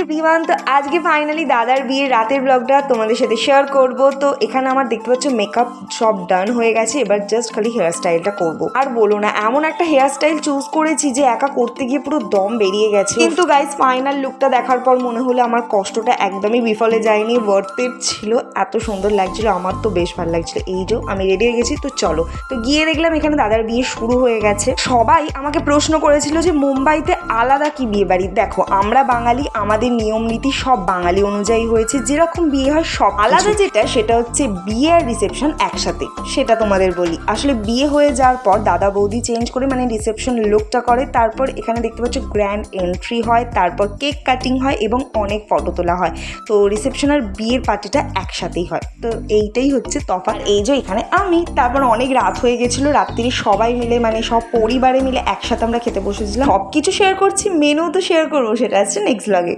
Everyone, তো আজকে finally দাদার বিয়ের রাতের ব্লগটা তোমাদের সাথে শেয়ার করব। তো এখানে আমার দেখতে পাচ্ছ মেকআপ সব ডান হয়ে গেছে, এবার জাস্ট খালি হেয়ার স্টাইলটা করবো। আর বলো না, এমন একটা হেয়ার স্টাইল চুজ করেছি যে একা করতে গিয়ে পুরো দম বেরিয়ে গেছে। কিন্তু গাইস, ফাইনাল লুকটা দেখার পর মনে হলো আমার কষ্টটা একদমই বিফলে যায়নি, ওয়ার্থ ইট ছিল। এত সুন্দর লাগছিল, আমার তো বেশ ভালো লাগছিল। এই যে আমি রেডি হয়ে গেছি, তো চলো। তো গিয়ে দেখলাম এখানে দাদার বিয়ে শুরু হয়ে গেছে। সবাই আমাকে প্রশ্ন করেছিল যে মুম্বাইতে আলাদা কি বিয়ে বাড়ি। দেখো, আমরা বাঙালি, আমাদের নিয়ম নীতি সব বাঙালি অনুযায়ী হয়েছে, যেরকম বিয়ে হয় সব আলাদা। সেটা হচ্ছে বিয়ে আর রিসেপশন একসাথে। সেটা তোমাদের বলি, আসলে বিয়ে হয়ে যাওয়ার পর দাদা বৌদি চেঞ্জ করে মানে রিসেপশন লুকটা করে, তারপর এখানে দেখতে পাচ্ছ গ্র্যান্ড এন্ট্রি হয়, তারপর কেক কাটিং হয় এবং অনেক ফটো তোলা হয়। তো রিসেপশন আর বিয়ের পার্টিটা একসাথেই হয়। তো এইটাই হচ্ছে তফাৎ। এই যে এখানে আমি, তারপর অনেক রাত হয়ে গেছিলো, রাত্রি সবাই মিলে মানে সব পরিবারে মিলে একসাথে আমরা খেতে বসেছিলাম। সব কিছু শেয়ার করছি, মেনু তো শেয়ার করবো, সেটা আছে নেক্সট ব্লগে।